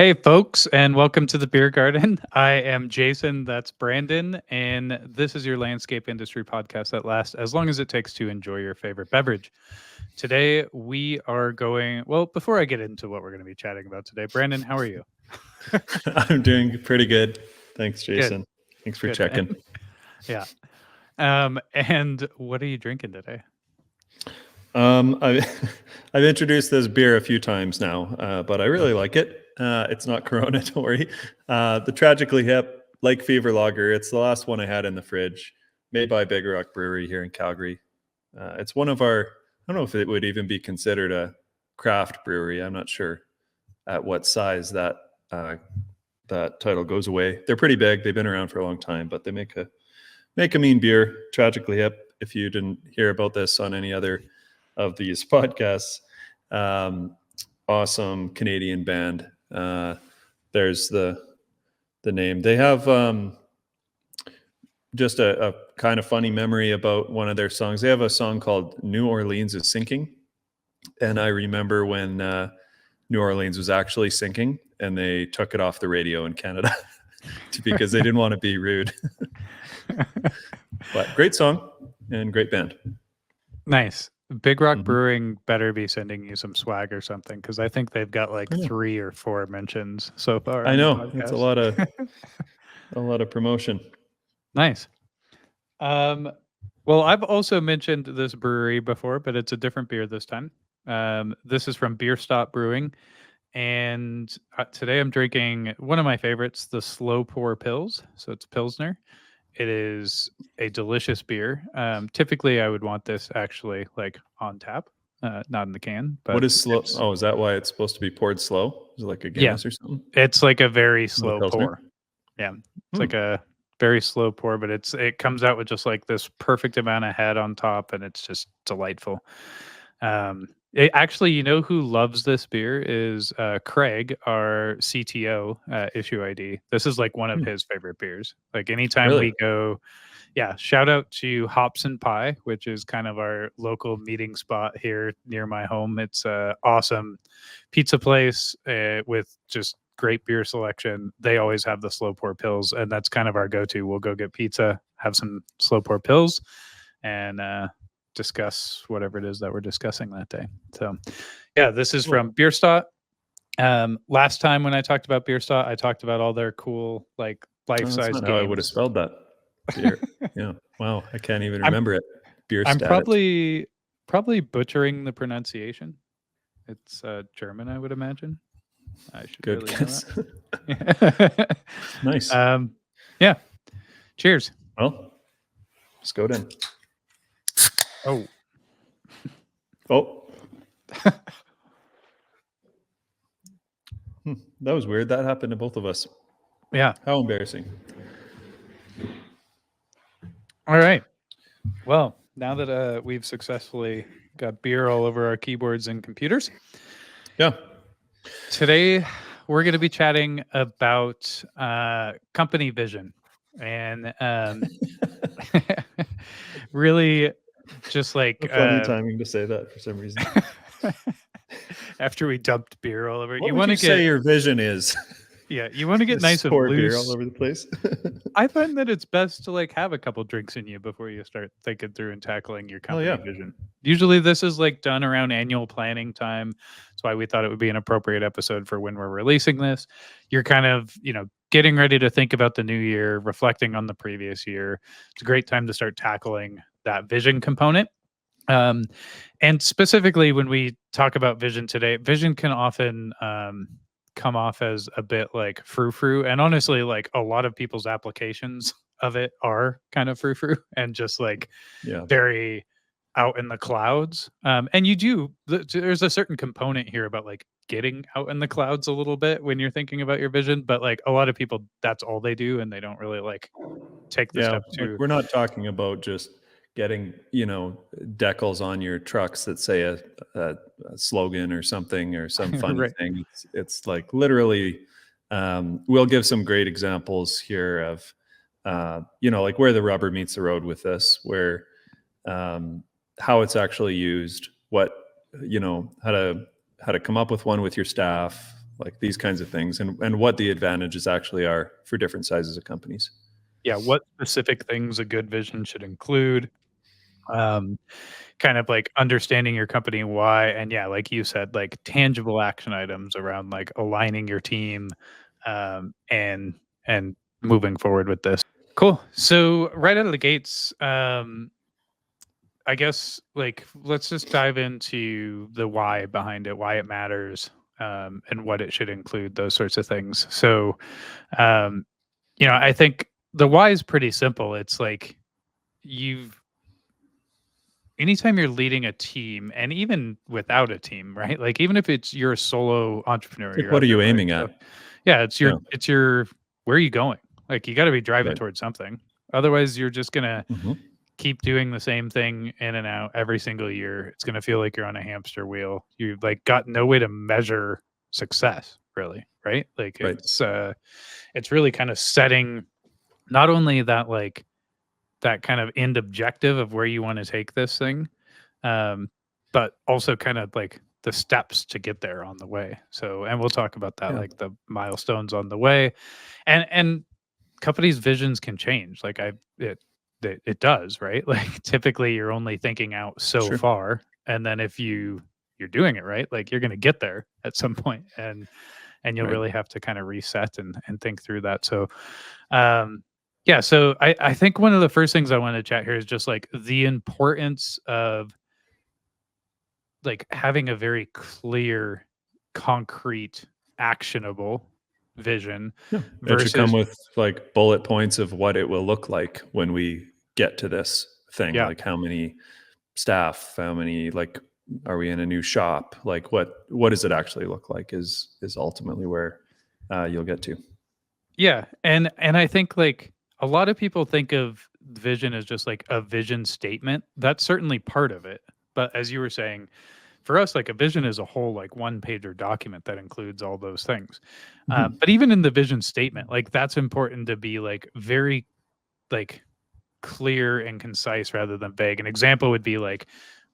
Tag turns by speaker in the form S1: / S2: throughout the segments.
S1: Hey, folks, and welcome to the Beer Garden. I am Jason, that's Brandon, and this is your landscape industry podcast that lasts as long as it takes to enjoy your favorite beverage. Today, we are before I get into what we're going to be chatting about today, Brandon, how are you?
S2: I'm doing pretty good. Thanks,
S1: Good,
S2: Jason. Thanks for
S1: good, man.
S2: checking.
S1: Yeah. And what are you drinking today?
S2: I, I've introduced this beer a few times now, but I really like it. It's not Corona, don't worry. The Tragically Hip Lake Fever Lager. It's the last one I had in the fridge, made by Big Rock Brewery here in Calgary. It's one of our, I don't know if it would even be considered a craft brewery. I'm not sure at what size that title goes away. They're pretty big. They've been around for a long time, but they make a mean beer. Tragically Hip. If you didn't hear about this on any other of these podcasts, awesome Canadian band. There's the name. They have just a kind of funny memory about one of their songs. They have a song called New Orleans is Sinking. And I remember when New Orleans was actually sinking and they took it off the radio in Canada because they didn't want to be rude. But great song and great band.
S1: Nice. Big Rock Brewing better be sending you some swag or something, because I think they've got like 3 or 4 mentions so far.
S2: I know. It's a lot of promotion.
S1: Nice. Well, I've also mentioned this brewery before, but it's a different beer this time. This is from Beer Stop Brewing, and today I'm drinking one of my favorites, the Slow Pour Pils. So it's Pilsner. It is a delicious beer. Typically, I would want this actually like on tap, not in the can. But
S2: what is slow? Oh, is that why it's supposed to be poured slow? Is it like a Guinness or something?
S1: It's like a very slow
S2: Pilsner?
S1: pour. Yeah, it's like a very slow pour, but it comes out with just like this perfect amount of head on top, and it's just delightful. Actually, you know who loves this beer is Craig, our CTO, issue ID. This is like one of his favorite beers. Like anytime we go, shout out to Hops and Pie, which is kind of our local meeting spot here near my home. It's a awesome pizza place with just great beer selection. They always have the slow pour pills, and that's kind of our go-to. We'll go get pizza, have some slow pour pills, and discuss whatever it is that we're discussing that day. So yeah, this is from Beer Stott. Last time when I talked about Beer Stott, I talked about all their cool like life-size games.
S2: How I would have spelled that beer. Yeah. Wow. I can't even remember it. Beer
S1: I'm
S2: Stott.
S1: probably butchering the pronunciation. It's German, I would imagine. I should
S2: Good
S1: really
S2: guess.
S1: know that.
S2: Nice.
S1: Yeah. Cheers.
S2: Well, let's go then.
S1: Oh.
S2: That was weird. That happened to both of us.
S1: Yeah.
S2: How embarrassing.
S1: All right. Well, now that we've successfully got beer all over our keyboards and computers.
S2: Yeah.
S1: Today, we're going to be chatting about company vision and really just like
S2: funny timing to say that for some reason.
S1: After we dumped beer all over,
S2: you want to say your vision is.
S1: Yeah, you want to get nice and loose.
S2: Beer all over the place.
S1: I find that it's best to like have a couple drinks in you before you start thinking through and tackling your company vision. Usually this is like done around annual planning time. That's why we thought it would be an appropriate episode for when we're releasing this. You're kind of, getting ready to think about the new year, reflecting on the previous year. It's a great time to start tackling that vision component. And specifically when we talk about vision today, vision can often come off as a bit like frou-frou, and honestly like a lot of people's applications of it are kind of frou-frou and just like very out in the clouds. And there's a certain component here about like getting out in the clouds a little bit when you're thinking about your vision, but like a lot of people, that's all they do and they don't really like take the step to.
S2: We're not talking about just getting decals on your trucks that say a slogan or something or some funny thing. It's like literally we'll give some great examples here of like where the rubber meets the road with this, where how it's actually used, what how to come up with one with your staff, like these kinds of things, and what the advantages actually are for different sizes of companies.
S1: Yeah, what specific things a good vision should include, um, kind of like understanding your company why, and yeah, like you said, like tangible action items around like aligning your team, and moving forward with this. Cool. So right out of the gates, I guess like let's just dive into the why behind it, why it matters, and what it should include, those sorts of things. So, um, I think the why is pretty simple. It's like you've anytime you're leading a team, and even without a team, right? Like even if it's you're a solo entrepreneur,
S2: Like,
S1: you're
S2: what
S1: out
S2: are
S1: there
S2: you
S1: by
S2: aiming
S1: yourself.
S2: at?
S1: Yeah,
S2: Yeah,
S1: it's your where are you going? Like you got to be driving
S2: right.
S1: towards something. Otherwise, you're just gonna
S2: Hmm.
S1: keep doing the same thing in and out every single year. It's gonna feel like you're on a hamster wheel. You've like got no way to measure success, really, right? Like
S2: Right.
S1: it's really kind of setting not only that like that kind of end objective of where you want to take this thing, um, but also kind of like the steps to get there on the way. So, and we'll talk about that,
S2: Yeah.
S1: like the milestones on the way, and companies' visions can change. Like it does, right? Like typically, you're only thinking out so
S2: Sure.
S1: far, and then if you're doing it right, like you're going to get there at some point, and you'll
S2: Right.
S1: really have to kind of reset and think through that. So, um, yeah, so I think one of the first things I want to chat here is just like the importance of like having a very clear, concrete, actionable vision
S2: Yeah. It should come
S1: versus
S2: with like bullet points of what it will look like when we get to this thing.
S1: yeah,
S2: Like how many staff, how many, like, are we in a new shop? Like what does it actually look like is ultimately where you'll get to.
S1: yeah, and I think like a lot of people think of vision as just like a vision statement. That's certainly part of it. But as you were saying, for us, like a vision is a whole like one pager document that includes all those things.
S2: Mhm.
S1: But even in the vision statement, like that's important to be like very like clear and concise rather than vague. An example would be like,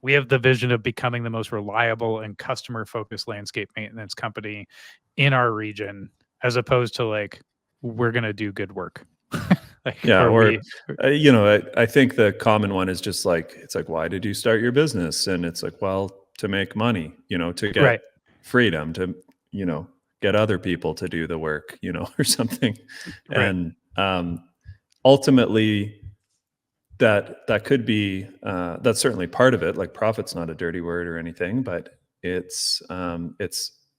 S1: we have the vision of becoming the most reliable and customer focused landscape maintenance company in our region, as opposed to like, we're going to do good work. Like,
S2: Yeah,
S1: or
S2: or
S1: we,
S2: I think the common one is just like it's like, why did you start your business? And it's like, well, to make money, to get
S1: right,
S2: freedom, to you know get other people to do the work, or something.
S1: right.
S2: And ultimately, that could be that's certainly part of it. Like profit's not a dirty word or anything, but it's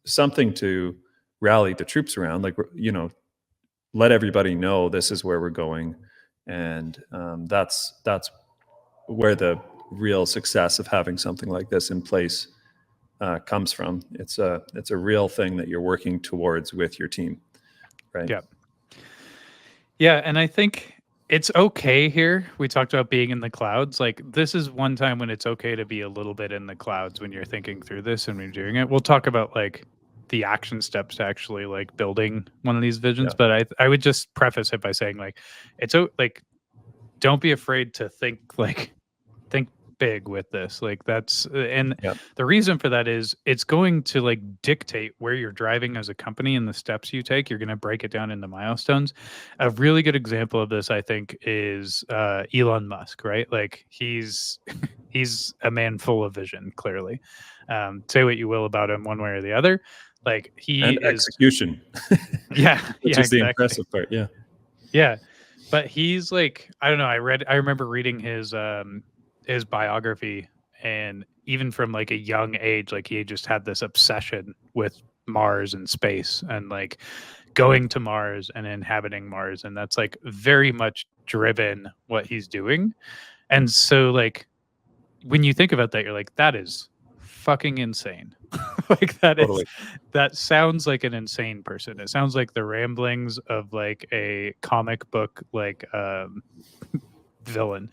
S2: something to rally the troops around. Like let everybody know this is where we're going, and that's where the real success of having something like this in place comes from. It's a real thing that you're working towards with your team, right?
S1: Yeah. Yeah, and I think it's okay here. We talked about being in the clouds. Like this is one time when it's okay to be a little bit in the clouds when you're thinking through this and when you're doing it. We'll talk about like the action steps to actually like building one of these visions,
S2: Yeah,
S1: but I would just preface it by saying like like don't be afraid to think big with this. Like that's and
S2: yeah,
S1: the reason for that is it's going to like dictate where you're driving as a company and the steps you take. You're going to break it down into milestones. A really good example of this, I think, is Elon Musk, right? Like he's a man full of vision, clearly. Say what you will about him one way or the other. Like he
S2: and
S1: is
S2: execution,
S1: yeah,
S2: which
S1: yeah,
S2: is the
S1: exactly.
S2: impressive part. Yeah,
S1: Yeah. But he's like, I don't know, I remember reading his biography, and even from like a young age, like he just had this obsession with Mars and space and like going to Mars and inhabiting Mars, and that's like very much driven what he's doing. And so like when you think about that, you're like, that is fucking insane. Like
S2: totally.
S1: that sounds like an insane person. It sounds like the ramblings of like a comic book like villain.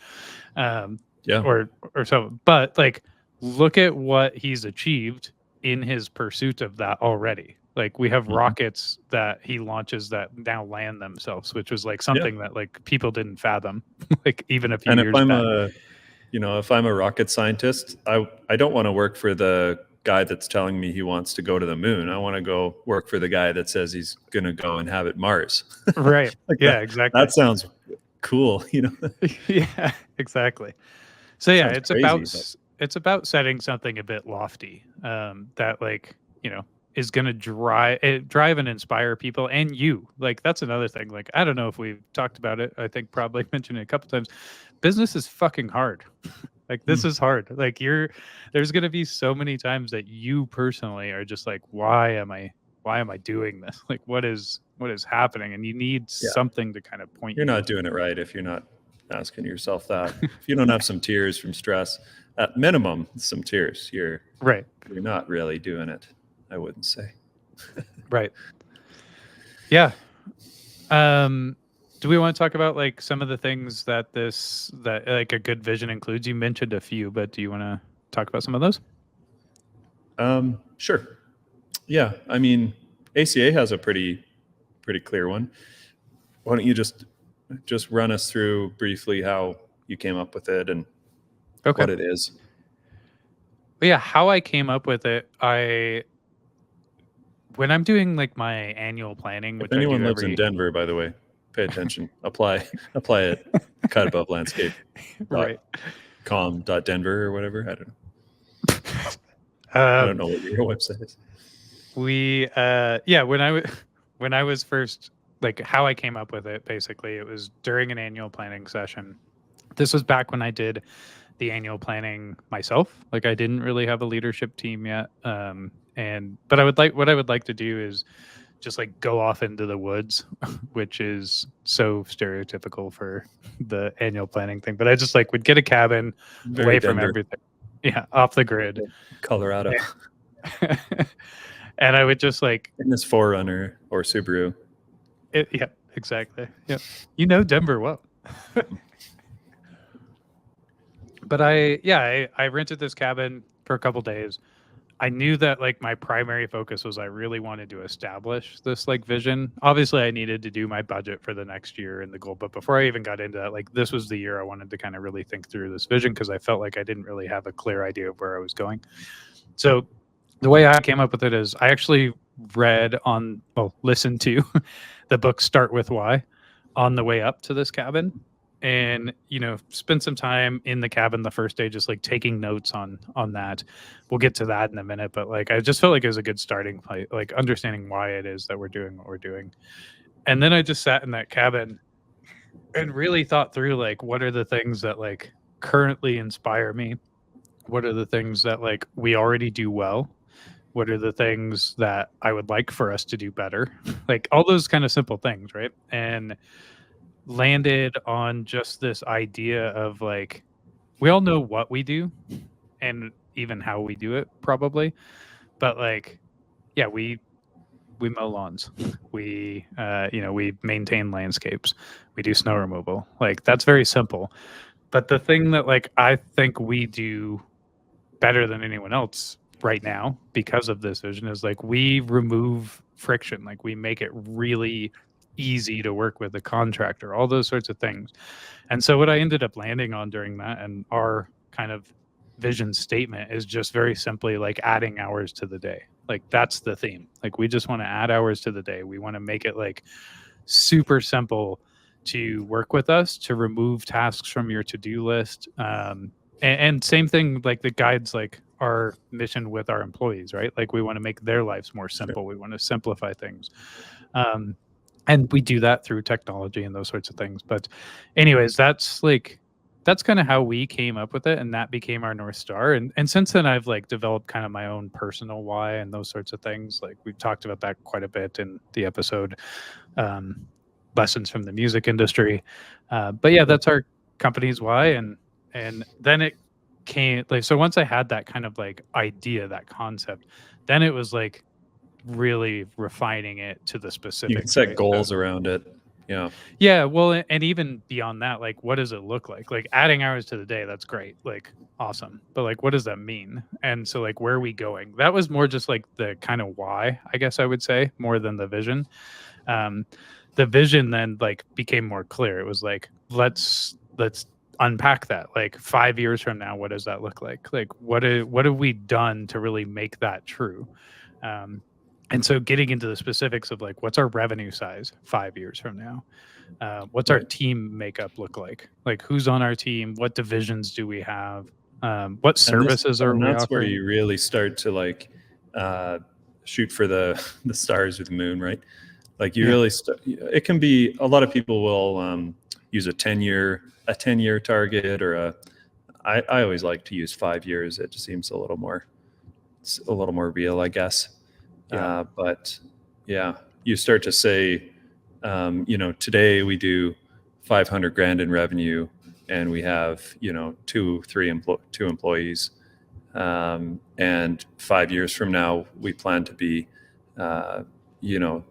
S1: Um
S2: Yeah.
S1: or so. But like look at what he's achieved in his pursuit of that already. Like we have
S2: Mhm.
S1: rockets that he launches that now land themselves, which was like
S2: Yeah.
S1: something that like people didn't fathom like even a few
S2: And if
S1: years
S2: I'm
S1: back.
S2: a rocket scientist, I don't want to work for the guy that's telling me he wants to go to the moon. I want to go work for the guy that says he's going to go inhabit Mars.
S1: Right.
S2: Like
S1: Yeah, exactly.
S2: that sounds cool,
S1: Yeah, exactly. So yeah,
S2: sounds crazy, but
S1: it's about setting something a bit lofty, that like, is going to drive and inspire people and you. Like that's another thing. Like I don't know if we've talked about it. I think probably mentioned it a couple times. Business is fucking hard. Like this is hard. Like there's going to be so many times that you personally are just like, why am I doing this? Like what is happening? And you need something to kind of point
S2: you're
S1: you.
S2: not doing it right if you're not asking yourself that. If you don't have some tears from stress, at minimum, some tears, you're not really doing it, I wouldn't say.
S1: Right. Yeah. Do we want to talk about like some of the things that like a good vision includes? You mentioned a few, but do you want to talk about some of those?
S2: Sure. Yeah. I mean, ACA has a pretty clear one. Why don't you just run us through briefly how you came up with it and what it is?
S1: Well, yeah, how I came up with it, when I'm doing like my annual planning, which
S2: if anyone
S1: I do
S2: lives in Denver, by the way, pay attention. apply it. Cut above landscape.
S1: Right.
S2: .com.denver or whatever. I don't know. I don't know what your website is.
S1: When I was first, like how I came up with it, basically it was during an annual planning session. This was back when I did the annual planning myself. Like I didn't really have a leadership team yet. But what I would like to do is just like go off into the woods, which is so stereotypical for the annual planning thing. But I just like would get a cabin away from everything. Yeah, off the grid.
S2: Colorado.
S1: And I would just like
S2: in this 4Runner or Subaru.
S1: Yeah, exactly. Yeah. You know Denver well. But I rented this cabin for a couple days. I knew that like my primary focus was I really wanted to establish this like vision. Obviously, I needed to do my budget for the next year and the goal. But before I even got into that, like this was the year I wanted to kind of really think through this vision because I felt like I didn't really have a clear idea of where I was going. So the way I came up with it is I actually listened to the book Start With Why on the way up to this cabin. And spend some time in the cabin the first day just like taking notes on that. We'll get to that in a minute, but like I just felt like it was a good starting point, like understanding why it is that we're doing what we're doing. And then I just sat in that cabin and really thought through like what are the things that like currently inspire me, what are the things that like we already do well, what are the things that I would like for us to do better, like all those kind of simple things, right? And landed on just this idea of like we all know what we do and even how we do it probably, but like we mow lawns, we we maintain landscapes, we do snow removal. Like that's very simple, but the thing that like I think we do better than anyone else right now because of this vision is like we remove friction, like we make it really easy to work with a contractor, all those sorts of things. And so what I ended up landing on during that and our kind of vision statement is just very simply like adding hours to the day. Like that's the theme. Like we just want to add hours to the day. We want to make it like super simple to work with us, to remove tasks from your to-do list. And same thing, like the guides, like our mission with our employees, right? Like we want to make their lives more simple. We want to simplify things. And we do that through technology and those sorts of things. But anyways, that's kind of how we came up with it. And that became our North Star. And since then I've like developed kind of my own personal why and those sorts of things. Like we've talked about that quite a bit in the episode, Lessons from the Music Industry. But yeah, that's our company's why. And then it came like, so once I had that kind of like idea, that concept, then it was like really refining it to the specifics.
S2: You can set goals around it.
S1: Yeah. Well, and even beyond that, like what does it look like? Like adding hours to the day, that's great. Like awesome. But like what does that mean? And so like where are we going? That was more just like the kind of why, I guess I would say, more than the vision. The vision then like became more clear. It was like let's unpack that. Like 5 years from now, what does that look like? Like what have we done to really make that true? Um, and so getting into the specifics of like what's our revenue size 5 years from now? What's our
S2: Right.
S1: team makeup look like? Like who's on our team? What divisions do we have? What
S2: And this
S1: services are
S2: and
S1: we
S2: that's where
S1: offering?
S2: you really start to like uh, shoot for the the stars or the moon, right? Like you
S1: Yeah,
S2: really it can be a lot of people will use a 10-year target or I always like to use 5 years. It just seems it's a little more real, I guess.
S1: yeah,
S2: But yeah, you start to say, today we do 500 grand in revenue and we have, two employees. And 5 years from now, we plan to be, uh, you know,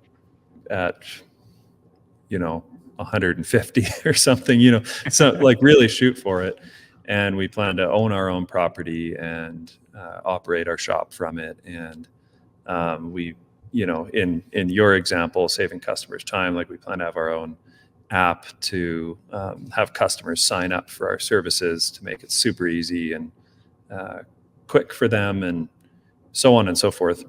S2: at, 150 or something, so like really shoot for it. And we plan to own our own property and operate our shop from it. And we, in your example, saving customers time, like we plan to have our own app to have customers sign up for our services to make it super easy and uh, quick for them, and so on and so forth.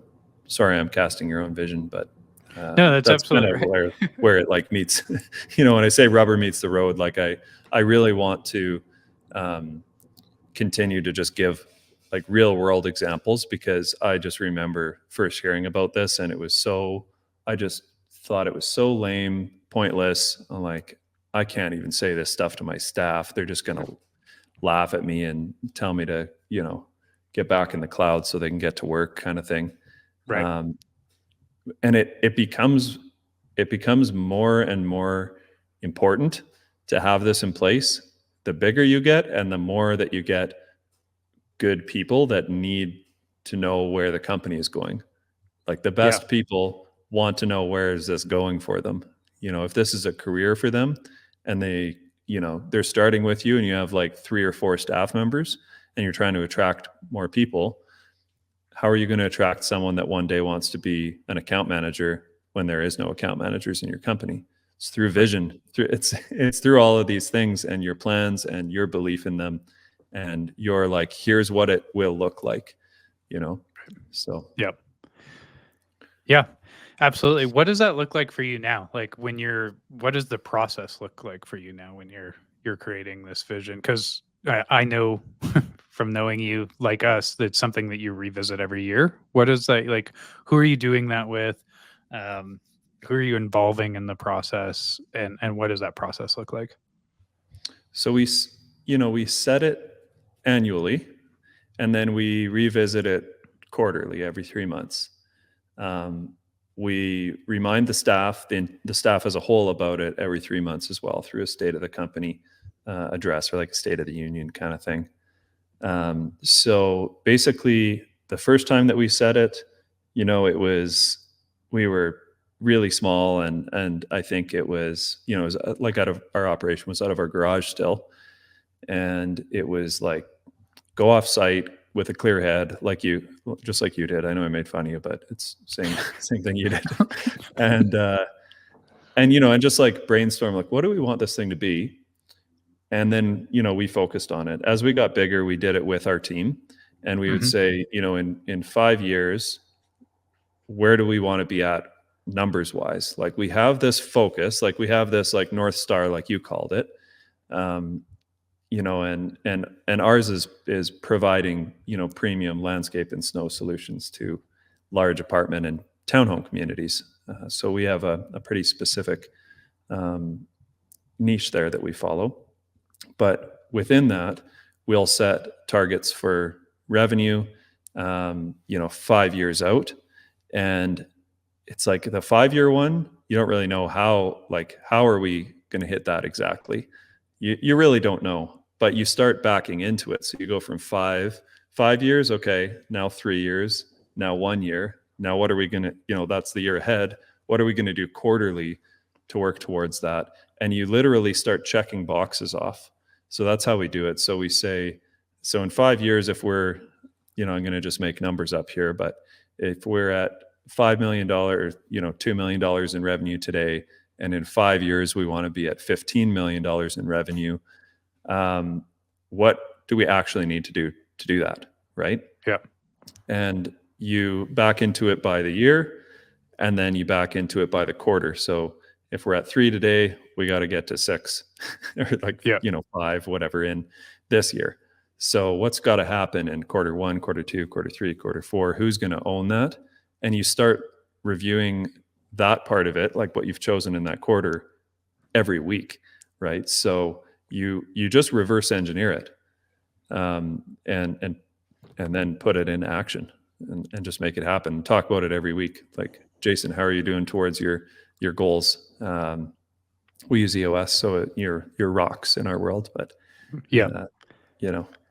S2: Sorry, I'm casting your own vision, but
S1: no, that's
S2: that's kind
S1: absolutely
S2: of
S1: right.
S2: where it like meets. When I say rubber meets the road, like I really want to um, continue to just give like real world examples, because I just remember first hearing about this and I just thought it was so lame, pointless. I'm like, I can't even say this stuff to my staff. They're just going to laugh at me and tell me to, get back in the cloud so they can get to work, kind of thing.
S1: Right.
S2: Um, and it becomes more and more important to have this in place the bigger you get and the more that you get good people that need to know where the company is going. Like the
S1: Yeah.
S2: best people want to know, where is this going for them? If this is a career for them and they're starting with you and you have like 3 or 4 staff members and you're trying to attract more people, how are you going to attract someone that one day wants to be an account manager when there is no account managers in your company? It's through
S1: Right.
S2: vision. It's through all of these things and your plans and your belief in them, and you're like, here's what it will look like, So
S1: Yep. Yeah, absolutely. What does that look like for you now? Like what does the process look like for you now when you're creating this vision? Because I know from knowing you, like us, that's something that you revisit every year. What is that like? Who are you doing that with? Um, who are you involving in the process, and what does that process look like?
S2: so we set it annually, and then we revisit it quarterly, every 3 months. Um, we remind the staff as a whole about it every 3 months as well, through a state of the company address, or like a state of the union kind of thing. So basically, the first time that we said it, we were really small, and I think it was like out of our operation was out of our garage still, and it was like, go off site with a clear head, just like you did. I know I made fun of you, but it's same thing you did. and and just like brainstorm, like, what do we want this thing to be? And then we focused on it. As we got bigger, we did it with our team, and we would
S1: Hmm.
S2: say, in 5 years, where do we want to be at numbers wise? Like, we have this focus, like we have this like North Star, like you called it. um, and ours is providing premium landscape and snow solutions to large apartment and townhome communities. So we have a pretty specific um, niche there that we follow. But within that, we'll set targets for revenue, 5 years out. And it's like the 5 year one, you don't really know how are we going to hit that exactly? You really don't know, but you start backing into it. So you go from 5 years, okay, now 3 years, now 1 year. Now what are we going to, that's the year ahead. What are we going to do quarterly to work towards that? And you literally start checking boxes off. So that's how we do it. So we say, so in 5 years, if we're, I'm going to just make numbers up here, but if we're at $5 million, $2 million in revenue today, and in 5 years we want to be at $15 million in revenue, What do we actually need to do that, right?
S1: Yeah.
S2: And you back into it by the year, and then you back into it by the quarter. So if we're at 3 today, we got to get to 6 or like,
S1: Yeah.
S2: 5, whatever, in this year. So what's got to happen in quarter 1, quarter 2, quarter 3, quarter 4? Who's going to own that? And you start reviewing that part of it, like what you've chosen in that quarter, every week, right? So you just reverse engineer it, and then put it in action, and just make it happen. Talk about it every week. Like, Jason, how are you doing towards your goals? We use EOS, so you're rocks in our world, but
S1: Yeah.
S2: we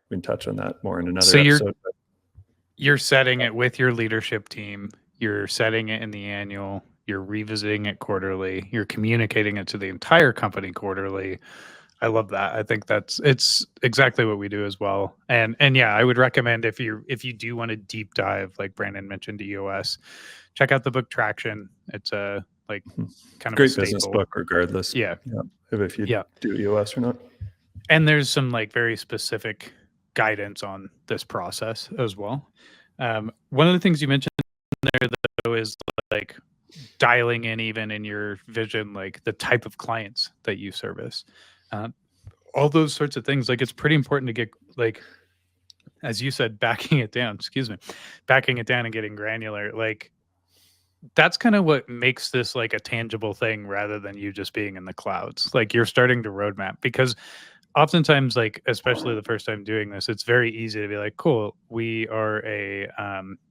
S2: can touch on that more in
S1: So
S2: another episode.
S1: you're setting it with your leadership team. You're setting it in the annual. You're revisiting it quarterly. You're communicating it to the entire company quarterly. I love that. I think it's exactly what we do as well. And yeah, I would recommend if you do want to deep dive, like Brandon mentioned, EOS, check out the book Traction. It's a like kind of a
S2: Great business
S1: staple.
S2: book, regardless.
S1: Yeah.
S2: If you do EOS or not.
S1: And there's some like very specific guidance on this process as well. One of the things you mentioned there though is like dialing in even in your vision, like the type of clients that you service, all those sorts of things. Like it's pretty important to get, like, as you said, backing it down, backing it down and getting granular. Like that's kind of what makes this like a tangible thing rather than you just being in the clouds. Like you're starting to roadmap, because oftentimes, like especially the first time doing this, it's very easy to be like, cool, we are a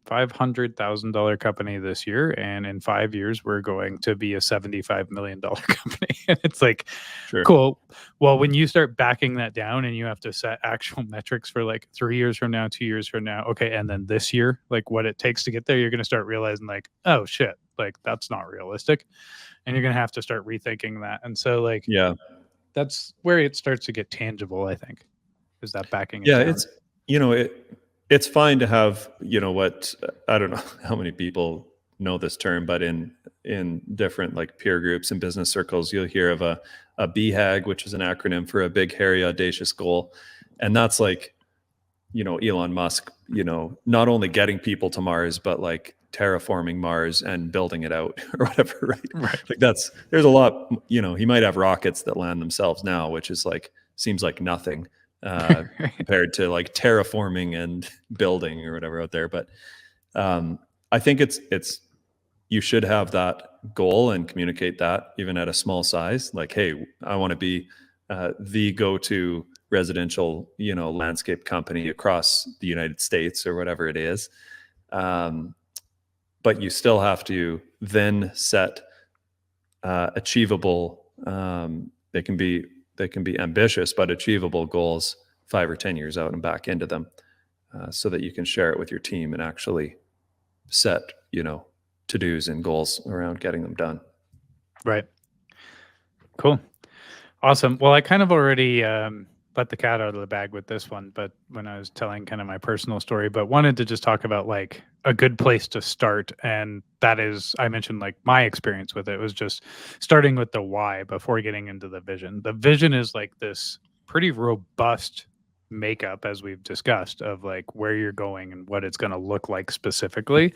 S1: $500,000 company this year, and in 5 years we're going to be a $75 million company. And it's like,
S2: Sure.
S1: cool. Well, when you start backing that down and you have to set actual metrics for like 3 years from now, 2 years from now, okay, and then this year, like what it takes to get there, you're going to start realizing like, oh shit, like that's not realistic, and you're going to have to start rethinking that. And so like,
S2: Yeah.
S1: that's where it starts to get tangible, I think, is that backing it
S2: Yeah,
S1: down.
S2: it's fine to have, what, I don't know how many people know this term, but in different like peer groups and business circles, you'll hear of a BHAG, which is an acronym for a big, hairy, audacious goal. And that's like, Elon Musk, not only getting people to Mars, but like terraforming Mars and building it out or whatever, right?
S1: Right.
S2: Like there's a lot, he might have rockets that land themselves now, which is like, seems like nothing compared to like terraforming and building or whatever out there. But I think you should have that goal and communicate that even at a small size. Like, hey, I want to be the go-to residential, landscape company across the United States or whatever it is. But you still have to then set achievable. They can be ambitious but achievable goals 5 or 10 years out and back into them, so that you can share it with your team and actually set, to-dos and goals around getting them done.
S1: Right. Cool. Awesome. Well, I kind of already let the cat out of the bag with this one, but when I was telling kind of my personal story, but wanted to just talk about like a good place to start. And that is, I mentioned like my experience with it was just starting with the why before getting into the vision. The vision is like this pretty robust makeup, as we've discussed, of like where you're going and what it's going to look like specifically.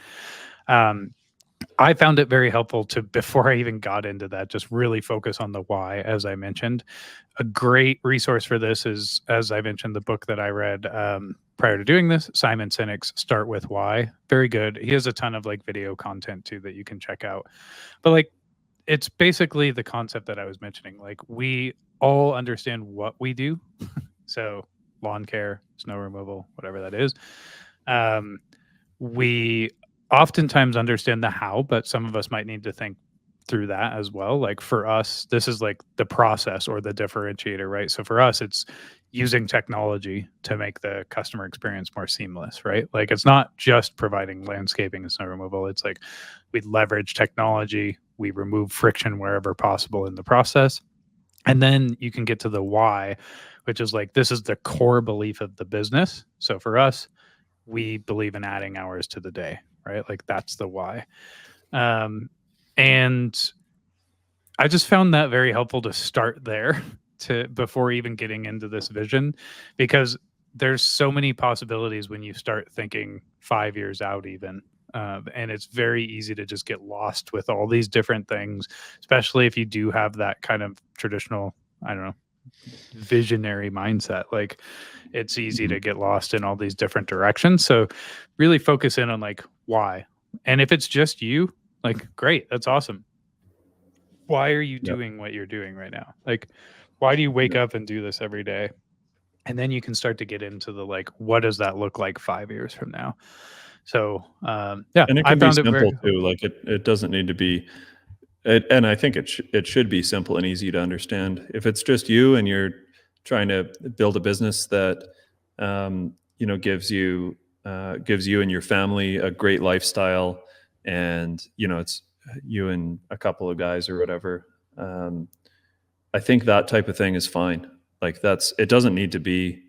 S1: I found it very helpful to, before I even got into that, just really focus on the why, as I mentioned. A great resource for this is, as I mentioned, the book that I read prior to doing this, Simon Sinek's Start With Why. Very good. He has a ton of like video content too that you can check out. But like, it's basically the concept that I was mentioning. Like, we all understand what we do. So lawn care, snow removal, whatever that is. We oftentimes understand the how, but some of us might need to think through that as well. Like for us, this is like the process or the differentiator, right? So for us, it's using technology to make the customer experience more seamless, right? Like it's not just providing landscaping and snow removal. It's like we leverage technology, we remove friction wherever possible in the process. And then you can get to the why, which is like, this is the core belief of the business. So for us, we believe in adding hours to the day, right? Like that's the why. And I just found that very helpful to start there, to before even getting into this vision, because there's so many possibilities when you start thinking 5 years out, even. And it's very easy to just get lost with all these different things, especially if you do have that kind of traditional, I don't know, visionary mindset. Like, it's easy
S2: Mhm.
S1: to get lost in all these different directions. So really focus in on like why. And if it's just you, like, great, that's awesome. Why are you
S2: Yep.
S1: doing what you're doing right now? Like, why do you wake
S2: Yep.
S1: up and do this every day? And then you can start to get into the like, what does that look like 5 years from now? So yeah,
S2: And it
S1: I
S2: can be
S1: found it very
S2: simple too. Like it doesn't need to be. And I think it should be simple and easy to understand. If it's just you and you're trying to build a business that gives you and your family a great lifestyle, and it's you and a couple of guys or whatever. Um, I think that type of thing is fine. Like it doesn't need to be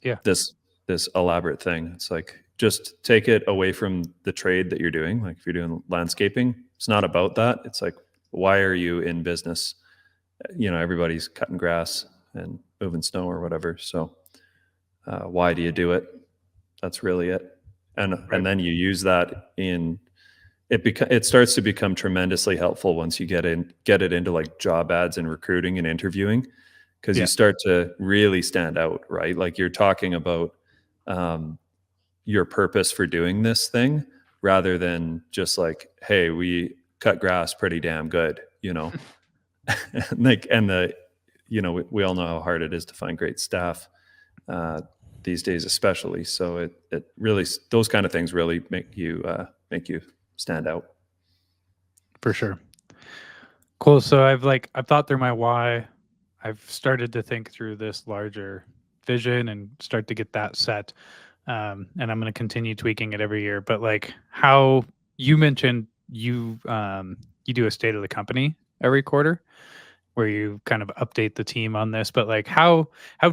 S1: yeah,
S2: this this elaborate thing. It's like just take it away from the trade that you're doing. Like if you're doing landscaping, it's not about that. It's like, why are you in business? Everybody's cutting grass and moving snow or whatever. So why do you do it? That's really it. And
S1: right.
S2: then you use that in it starts to become tremendously helpful once you get it into like job ads and recruiting and interviewing, because you
S1: Yeah,
S2: start to really stand out, right? Like you're talking about um, your purpose for doing this thing rather than just like, hey, we cut grass pretty damn good, like, and we all know how hard it is to find great staff uh, these days, especially. So it really, those kind of things really make you stand out.
S1: for sure. Cool. So I've thought through my why. I've started to think through this larger vision and start to get that set. And I'm going to continue tweaking it every year. But like how you mentioned, you do a state of the company every quarter where you kind of update the team on this. But like how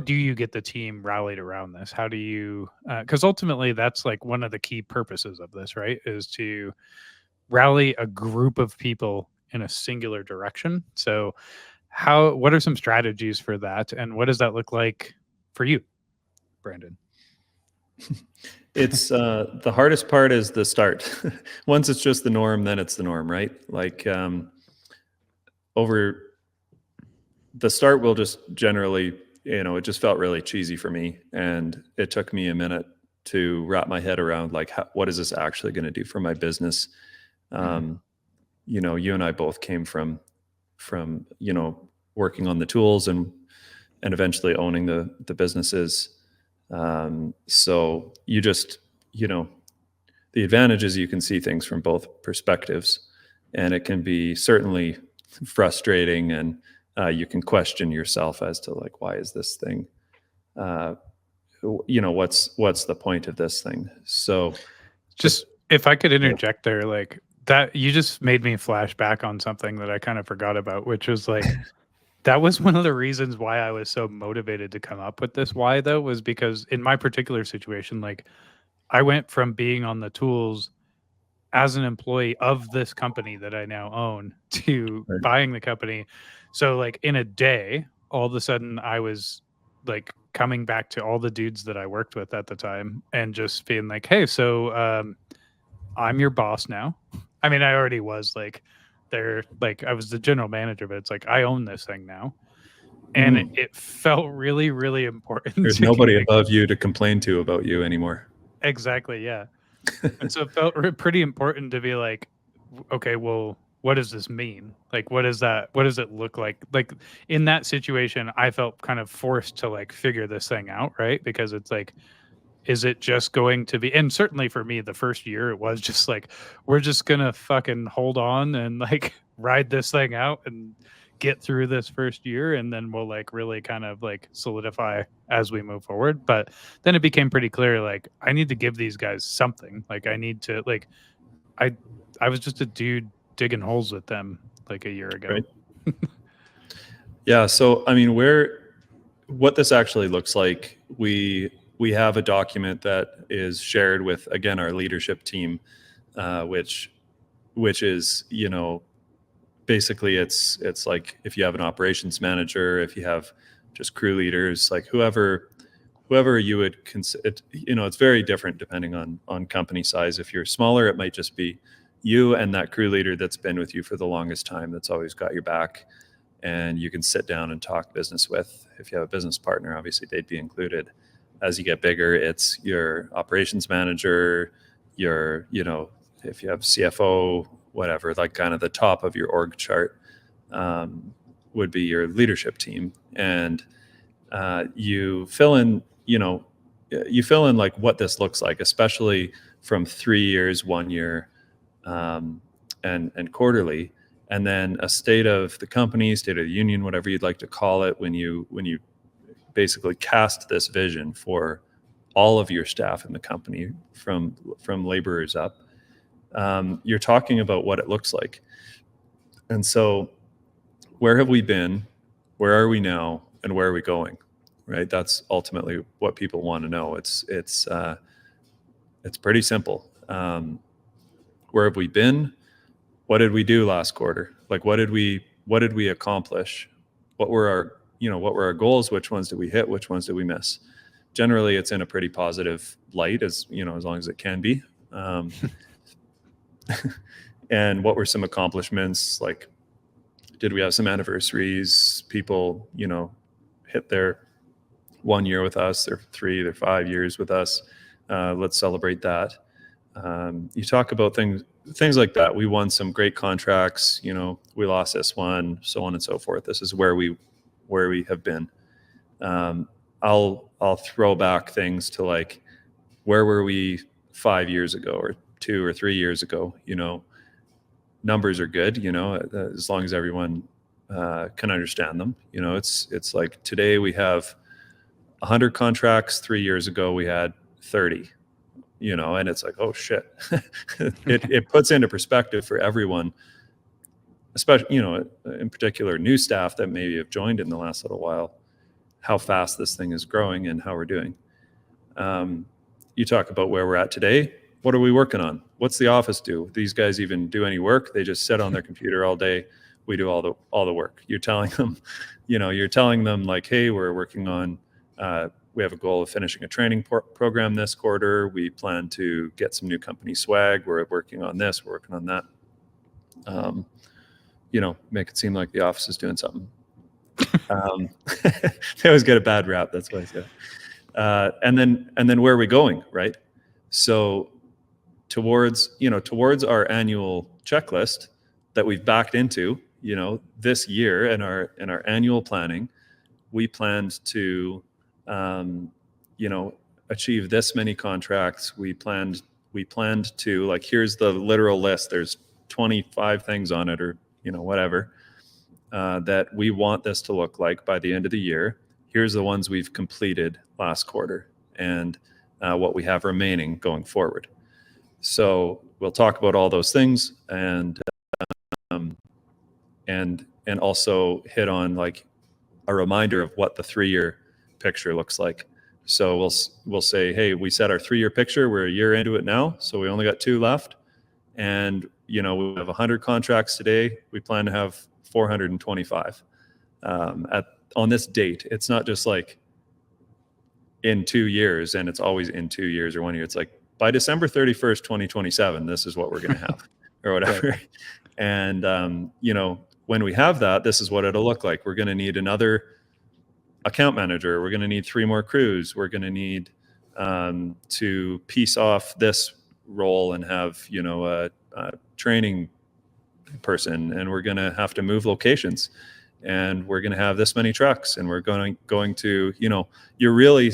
S1: do you get the team rallied around this? How do you? Because ultimately, that's like one of the key purposes of this, right? Is to rally a group of people in a singular direction. So what are some strategies for that, and what does that look like for you, Brandon?
S2: It's the hardest part is the start. Once it's just the norm, then it's the norm, right? Like over the start will just generally, it just felt really cheesy for me, and it took me a minute to wrap my head around like what is this actually going to do for my business.
S1: Mhm.
S2: um, you and I both came from working on the tools and eventually owning the businesses. So you know the advantage is you can see things from both perspectives, and it can be certainly frustrating, and you can question yourself as to like, why is this thing, uh, what's the point of this thing? So the
S1: Just if I could
S2: yeah,
S1: interject there, like that, you just made me flash back on something that I kind of forgot about, which was like that was one of the reasons why I was so motivated to come up with this why though, was because in my particular situation, like I went from being on the tools as an employee of this company that I now own to
S2: right.
S1: buying the company. So like in a day, all of a sudden I was like coming back to all the dudes that I worked with at the time and just being like, "Hey, so I'm your boss now." I mean, I already was like they're like I was the general manager, but it's like I own this thing now. And
S2: Mhm.
S1: it felt really, really important
S2: There's
S1: to
S2: nobody
S1: communicate.
S2: above you to complain to about you anymore.
S1: Exactly, yeah. And so it felt pretty important to be like, okay, well, what does this mean? Like, what is that? What does it look like? Like in that situation, I felt kind of forced to like figure this thing out, right? Because it's like, is it just going to be, and certainly for me, the first year, it was just like, we're just gonna fucking hold on and like ride this thing out and get through this first year, and then we'll like really kind of like solidify as we move forward. But then it became pretty clear, like, I need to give these guys something. Like, I need to, like, I, I was just a dude digging holes with them like a year ago.
S2: Right. Yeah. So, I mean, what this actually looks like, we have a document that is shared with, again, our leadership team, which is, basically it's like if you have an operations manager, if you have just crew leaders, like whoever you would consider. It's very different depending on company size. If you're smaller, it might just be you and that crew leader that's been with you for the longest time, that's always got your back, and you can sit down and talk business with. If you have a business partner, obviously they'd be included. As you get bigger, it's your operations manager, your, if you have CFO, whatever, like kind of the top of your org chart would be your leadership team. And you fill in, like what this looks like, especially from 3 years, 1 year, and quarterly, and then a state of the company, state of the union, whatever you'd like to call it, when you basically cast this vision for all of your staff in the company, from laborers up. You're talking about what it looks like. And so where have we been? Where are we now? And where are we going? Right? That's ultimately what people want to know. It's pretty simple. Where have we been? What did we do last quarter? Like, what did we accomplish? What were our goals? Which ones did we hit? Which ones did we miss? Generally, it's in a pretty positive light, as long as it can be. And what were some accomplishments? Like, did we have some anniversaries? People, hit their 1 year with us, their 3, their 5 years with us. Let's celebrate that. You talk about things like that. We won some great contracts. We lost this one, so on and so forth. This is where we have been. I'll throw back things to, like, where were we 5 years ago, or 2 or 3 years ago? Numbers are good, as long as everyone can understand them. It's like today we have 100 contracts. 3 years ago we had 30. And it's like, oh shit. it puts into perspective for everyone, especially, in particular new staff that maybe have joined in the last little while, how fast this thing is growing and how we're doing. You talk about where we're at today. What are we working on? What's the office do? These guys even do any work? They just sit on their computer all day. We do all the work. You're telling them, like, hey, we're working on, we have a goal of finishing a training program this quarter. We plan to get some new company swag. We're working on this. We're working on that. Make it seem like the office is doing something. They always get a bad rap. That's why I say. And then where are we going, right? So towards our annual checklist that we've backed into, this year in our annual planning, we planned to achieve this many contracts. We planned to, like, here's the literal list. There's 25 things on it, or whatever, that we want this to look like by the end of the year. Here's the ones we've completed last quarter, and what we have remaining going forward. So we'll talk about all those things, and also hit on, like, a reminder of what the 3-year picture looks like. So we'll say, hey, we set our 3-year picture. We're a year into it now, so we only got 2 left, and we have 100 contracts today. We plan to have 425 on this date. It's not just like in 2 years, and it's always in 2 years or 1 year. It's like, by December 31st, 2027, this is what we're going to have, or whatever. Right. And when we have that, this is what it'll look like. We're going to need another account manager. We're going to need 3 more crews. We're going to need to piece off this role and have a training person, and we're going to have to move locations, and we're going to have this many trucks, and we're going to you're really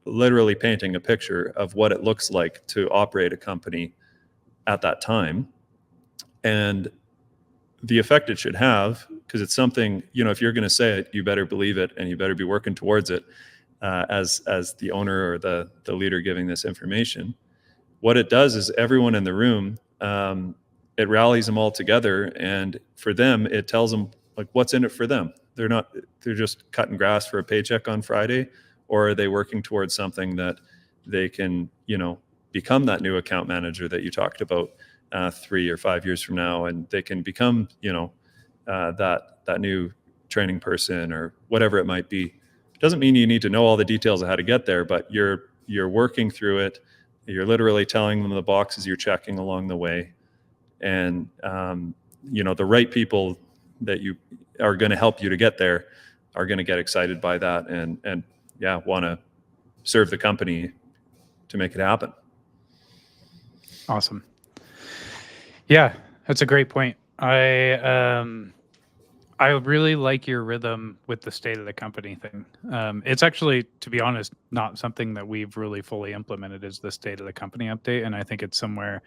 S2: literally painting a picture of what it looks like to operate a company at that time, and the effect it should have, because it's something, if you're going to say it, you better believe it, and you better be working towards it as the owner or the leader giving this information. What it does is everyone in the room, it rallies them all together, and for them, it tells them, like, what's in it for them. They're just cutting grass for a paycheck on Friday, or are they working towards something that they can, become that new account manager that you talked about 3 or 5 years from now, and they can become, that new training person or whatever it might be. Doesn't mean you need to know all the details of how to get there, but you're working through it. You're literally telling them the boxes you're checking along the way, and the right people that you are going to help you to get there are going to get excited by that, and want to serve the company to make it happen.
S1: Awesome. Yeah, that's a great point. I really like your rhythm with the state of the company thing. It's actually, to be honest, not something that we've really fully implemented is the state of the company update. And I think it's somewhere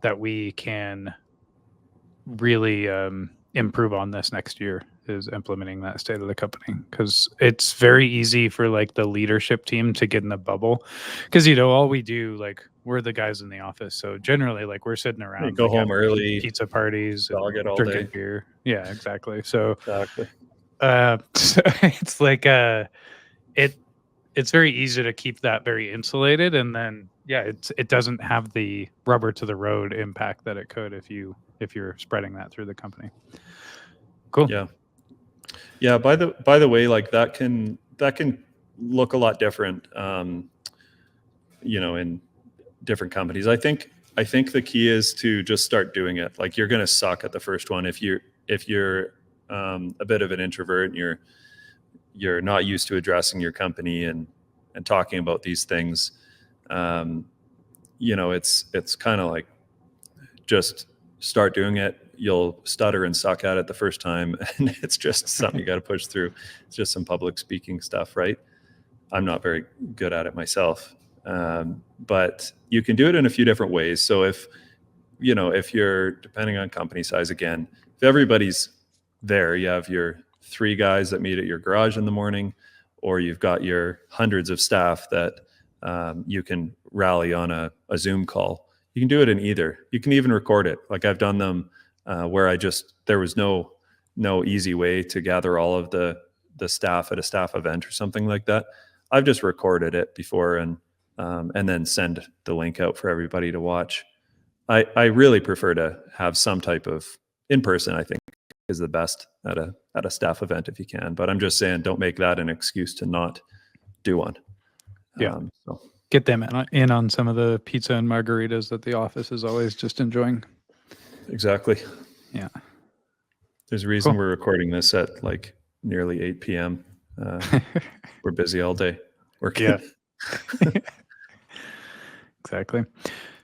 S1: that we can really improve on this next year, is implementing that state of the company, because it's very easy for like the leadership team to get in the bubble, because all we do, like, we're the guys in the office, so generally like we're sitting around,
S2: Go
S1: like,
S2: home
S1: having
S2: early,
S1: pizza parties and
S2: dog it all
S1: drinking
S2: day.
S1: beer. Yeah, exactly. So
S2: Exactly.
S1: so it's like it's very easy to keep that very insulated, and then it doesn't have the rubber to the road impact that it could if you're spreading that through the company. Cool.
S2: Yeah. By the way, like that can look a lot different, in different companies. I think the key is to just start doing it. Like, you're going to suck at the first one if you're a bit of an introvert and you're not used to addressing your company and talking about these things. It's kind of like, just start doing it. You'll stutter and suck at it the first time, and it's just something you got to push through. It's just some public speaking stuff, right? I'm not very good at it myself, but you can do it in a few different ways. So if you're, depending on company size, again, if everybody's there, you have your 3 guys that meet at your garage in the morning, or you've got your hundreds of staff that you can rally on a Zoom call. You can do it in either. You can even record it. Like, I've done them where there was no easy way to gather all of the staff at a staff event or something like that. I've just recorded it before and then send the link out for everybody to watch. I really prefer to have some type of in-person. I think is the best at a staff event if you can. But I'm just saying, don't make that an excuse to not do one.
S1: Yeah. Get them in on some of the pizza and margaritas that the office is always just enjoying.
S2: Exactly.
S1: Yeah.
S2: There's a reason we're recording this at like nearly 8 p.m. We're busy all day working.
S1: Yeah. Exactly.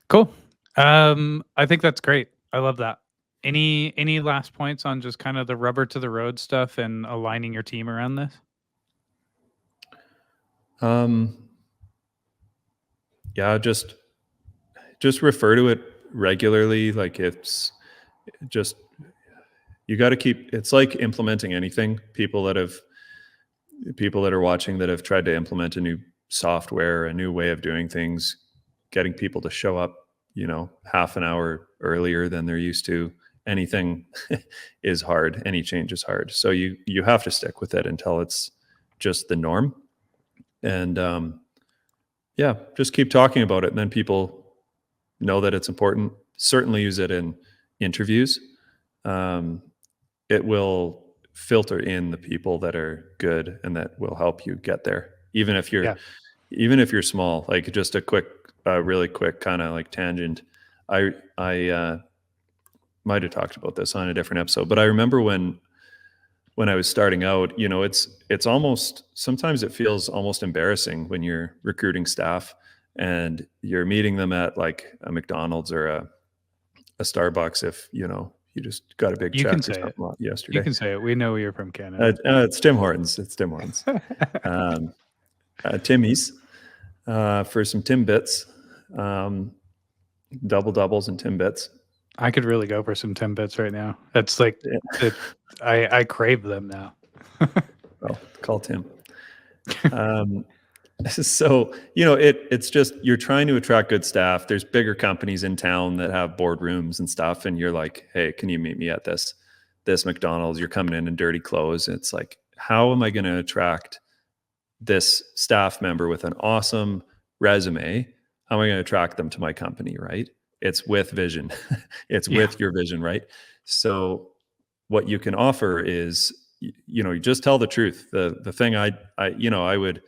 S1: Cool. I think that's great. I love that. Any last points on just kind of the rubber to the road stuff and aligning your team around this?
S2: Yeah, just refer to it regularly. Like, it's just, you got to keep, it's like implementing anything. People that are watching that have tried to implement a new software, a new way of doing things, getting people to show up, half an hour earlier than they're used to. Anything is hard. Any change is hard. So you have to stick with it until it's just the norm. And just keep talking about it. And then people know that it's important. Certainly use it in interviews. It will filter in the people that are good and that will help you get there. Even if you're small. Like, just a really quick kind of like tangent. I might have talked about this on a different episode, but I remember when I was starting out, it's almost, sometimes it feels almost embarrassing when you're recruiting staff and you're meeting them at like a McDonald's or a Starbucks. If you just got a big check or something yesterday.
S1: You can say it. We know you're from Canada.
S2: It's Tim Hortons. Timmy's for some Timbits, double doubles and Timbits.
S1: I could really go for some Timbits right now. That's like, I crave them now.
S2: Well, call Tim. So, it's just, you're trying to attract good staff. There's bigger companies in town that have boardrooms and stuff. And you're like, hey, can you meet me at this McDonald's? You're coming in dirty clothes. And it's like, how am I going to attract this staff member with an awesome resume? How am I going to attract them to my company? Right. It's with vision. It's with your vision. Right. So what you can offer is you just tell the truth. The thing I would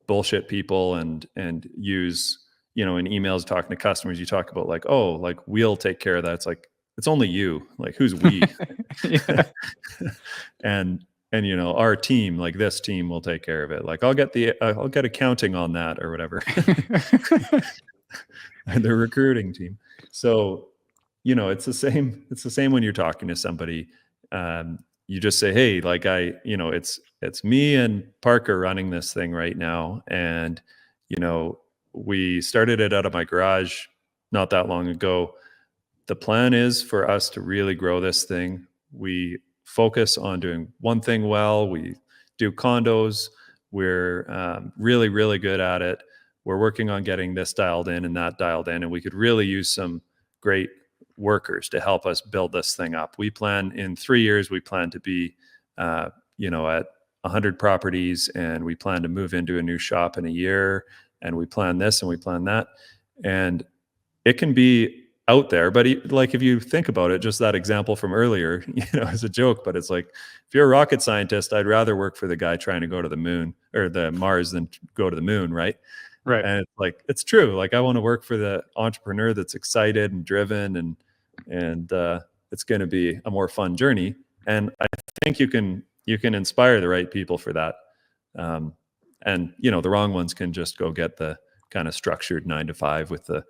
S2: bullshit people and use, in emails talking to customers, you talk about like, oh, like we'll take care of that. It's like, it's only you. Like, who's we?
S1: Yeah.
S2: and our team, like this team will take care of it. Like, I'll get accounting on that or whatever. And the recruiting team. So, it's the same when you're talking to somebody. You just say, hey, like it's me and Parker running this thing right now. And, we started it out of my garage not that long ago. The plan is for us to really grow this thing. We focus on doing one thing well. We do condos. We're really, really good at it. We're working on getting this dialed in and that dialed in, and we could really use some great workers to help us build this thing up. We plan in 3 years, we plan to be, at 100 properties, and we plan to move into a new shop in a year, and we plan this and we plan that. And it can be out there, but like if you think about it, just that example from earlier, as a joke, but it's like, if you're a rocket scientist, I'd rather work for the guy trying to go to the moon or the Mars than go to the moon, right?
S1: Right.
S2: And it's like, it's true. Like, I want to work for the entrepreneur that's excited and driven, and it's going to be a more fun journey. And I think you can inspire the right people for that. And the wrong ones can just go get the kind of structured 9 to 5 with the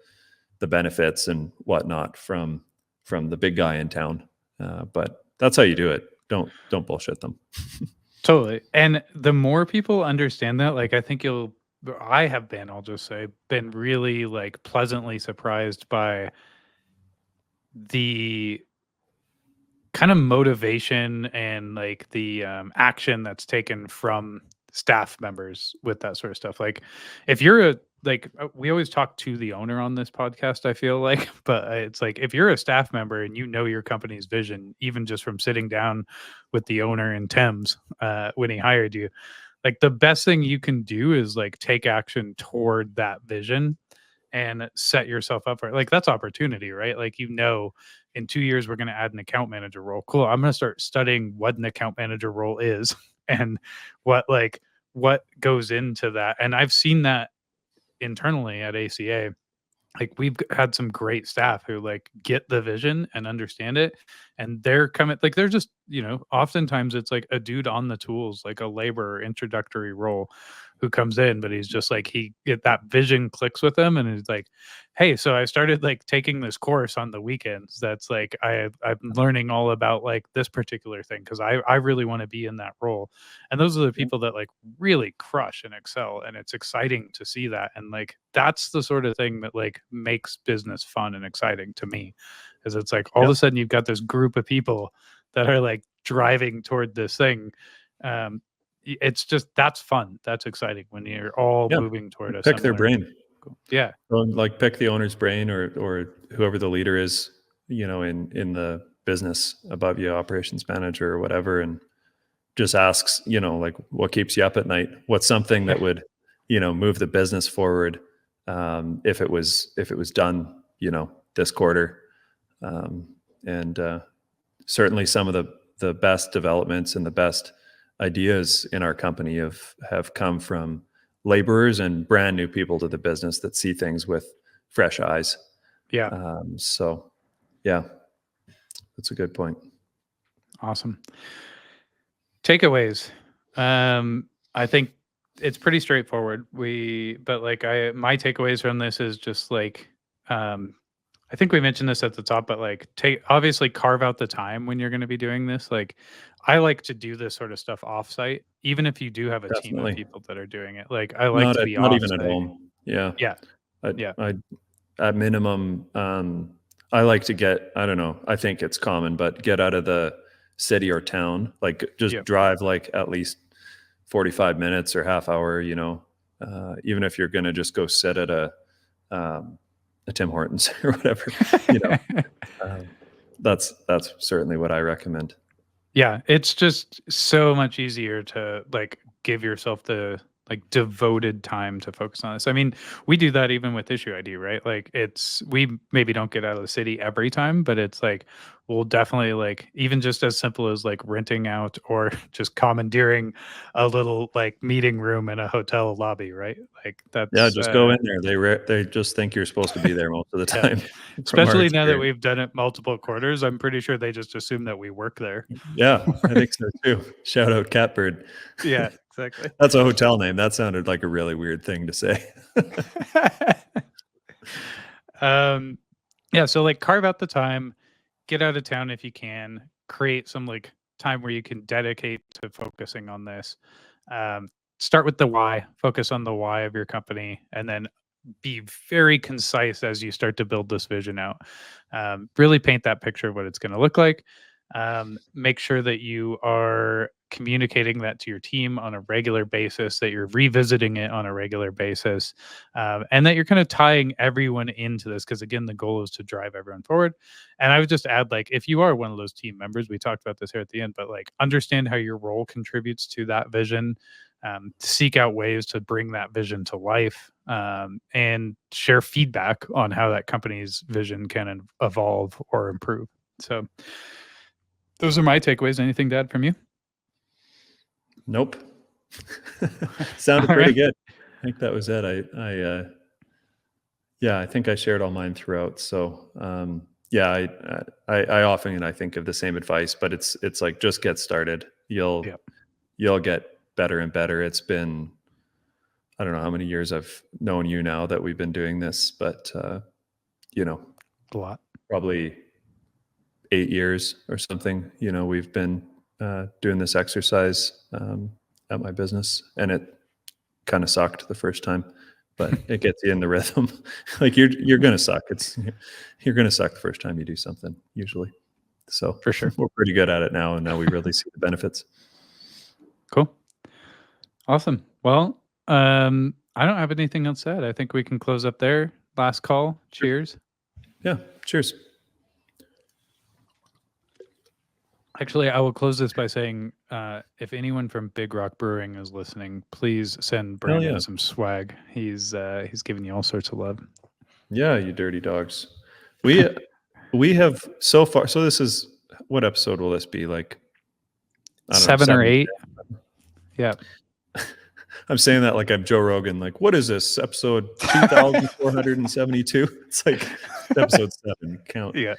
S2: benefits and whatnot from the big guy in town. But that's how you do it. Don't bullshit them.
S1: Totally. And the more people understand that, like, I think I'll just say, been really like pleasantly surprised by the kind of motivation and like the action that's taken from staff members with that sort of stuff. Like, if you're we always talk to the owner on this podcast, I feel like, but it's like, if you're a staff member and you know your company's vision, even just from sitting down with the owner in Thames when he hired you, like, the best thing you can do is like take action toward that vision and set yourself up for it. Like, that's opportunity, right? Like, in 2 years we're going to add an account manager role. Cool. I'm going to start studying what an account manager role is and what goes into that. And I've seen that internally at ACA. Like, we've had some great staff who like get the vision and understand it, and they're coming, like, they're just, oftentimes it's like a dude on the tools, like a laborer introductory role, who comes in, but he's just like, that vision clicks with him, and he's like, hey, so I started like taking this course on the weekends that's like, I'm learning all about like this particular thing because I really want to be in that role. And those are the people that like really crush and excel, and it's exciting to see that. And like, that's the sort of thing that like makes business fun and exciting to me, is it's like all of
S2: Yep.
S1: a sudden you've got this group of people that are like driving toward this thing. It's just, that's fun, that's exciting when you're all
S2: Yeah.
S1: moving toward a
S2: Pick their
S1: similar
S2: brain.
S1: goal. Yeah.
S2: Like, pick the owner's brain, or whoever the leader is, in the business above you, operations manager or whatever, and just asks, like, what keeps you up at night? What's something that would, move the business forward, if it was done, this quarter. And certainly some of the best developments and the best ideas in our company have come from laborers and brand new people to the business that see things with fresh eyes.
S1: Yeah.
S2: So yeah, that's a good point.
S1: Awesome. Takeaways. I think it's pretty straightforward. My takeaways from this is just like, I think we mentioned this at the top, but like, obviously carve out the time when you're going to be doing this. Like, I like to do this sort of stuff offsite, even if you do have a team of
S2: Definitely.
S1: people that are doing it. Like, I like to be
S2: Not even at
S1: offsite.
S2: home. Yeah.
S1: Yeah.
S2: I,
S1: Yeah.
S2: I at minimum, I like to get, I don't know, I think it's common, but get out of the city or town, like just
S1: Yeah.
S2: drive like at least 45 minutes or half hour, even if you're going to just go sit at a Tim Hortons or whatever, that's certainly what I recommend.
S1: Yeah, it's just so much easier to like give yourself the like devoted time to focus on this. I mean, we do that even with issue ID, right? Like we maybe don't get out of the city every time, but it's like we'll definitely like even just as simple as like renting out or just commandeering a little like meeting room in a hotel lobby, right? Like
S2: Yeah,
S1: that's
S2: just go in there. They just think you're supposed to be there most of the
S1: yeah.
S2: time from our
S1: Especially now that
S2: experience.
S1: we've done it multiple quarters, I'm pretty sure they just assume that we work there.
S2: Yeah, I think so too. Shout out Catbird.
S1: Yeah, exactly.
S2: That's a hotel name. That sounded like a really weird thing to say.
S1: um yeah, so like carve out the time, get out of town if you can, create some like time where you can dedicate to focusing on this. um Start with the why, focus on the why of your company, and then be very concise as you start to build this vision out. Really paint that picture of what it's going to look like. Make sure that you are communicating that to your team on a regular basis, that you're revisiting it on a regular basis, and that you're kind of tying everyone into this. Because again, the goal is to drive everyone forward. And I would just add, like, if you are one of those team members, we talked about this here at the end, but like understand how your role contributes to that vision. Seek out ways to bring that vision to life, and share feedback on how that company's vision can evolve or improve. So those are my takeaways. Anything to add from you?
S2: Nope. Sounded
S1: All
S2: pretty
S1: right.
S2: good. I think that was it. Yeah, I think I shared all mine throughout. So, yeah, I often I think of the same advice, but it's like just get started.
S1: Yep.
S2: You'll get better and better. It's been, I don't know how many years I've known you now that we've been doing this, but
S1: A lot.
S2: probably 8 years or something. We've been doing this exercise at my business, and it kind of sucked the first time, but it gets you in the rhythm. Like you're gonna suck. You're gonna suck the first time you do something usually. So
S1: For sure.
S2: we're pretty good at it now, and now we really see the benefits.
S1: Cool. Awesome. Well, I don't have anything else said. I think we can close up there. Last call. Cheers.
S2: Yeah. Cheers.
S1: Actually, I will close this by saying, if anyone from Big Rock Brewing is listening, please send
S2: Hell
S1: Brandon
S2: yeah.
S1: some swag. He's giving you all sorts of love.
S2: Yeah, you dirty dogs. We have so far. So this is, what episode will this be? Like, I don't know,
S1: 7 or
S2: 7.
S1: 8. Yeah.
S2: I'm saying that like I'm Joe Rogan. Like, what is this episode 2,472? It's like episode 7. Count.
S1: Yeah.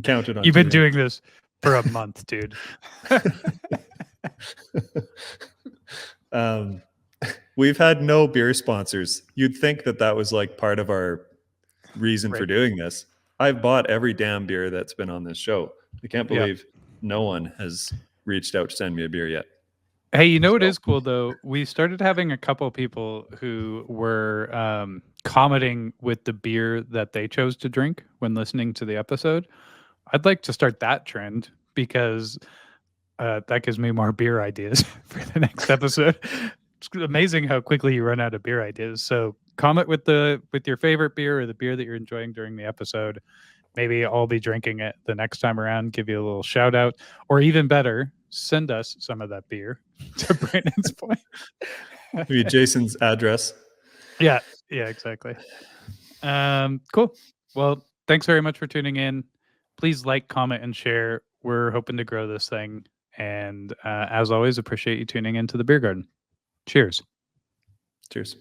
S2: Count it on.
S1: You've been
S2: 2 hands.
S1: doing this for a month, dude.
S2: We've had no beer sponsors. You'd think that was like part of our reason for
S1: Right.
S2: doing this. I've bought every damn beer that's been on this show. I can't
S1: Yeah.
S2: believe no one has reached out to send me a beer yet.
S1: Hey, you know what is cool though? We started having a couple people who were commenting with the beer that they chose to drink when listening to the episode. I'd like to start that trend because that gives me more beer ideas for the next episode. It's amazing how quickly you run out of beer ideas. So comment with your favorite beer or the beer that you're enjoying during the episode. Maybe I'll be drinking it the next time around, give you a little shout out, or even better, send us some of that beer to Brandon's point.
S2: Maybe Jason's address.
S1: Yeah, exactly. Cool. Well, thanks very much for tuning in. Please like, comment, and share. We're hoping to grow this thing. And as always, appreciate you tuning into the Beer Garden. Cheers.
S2: Cheers.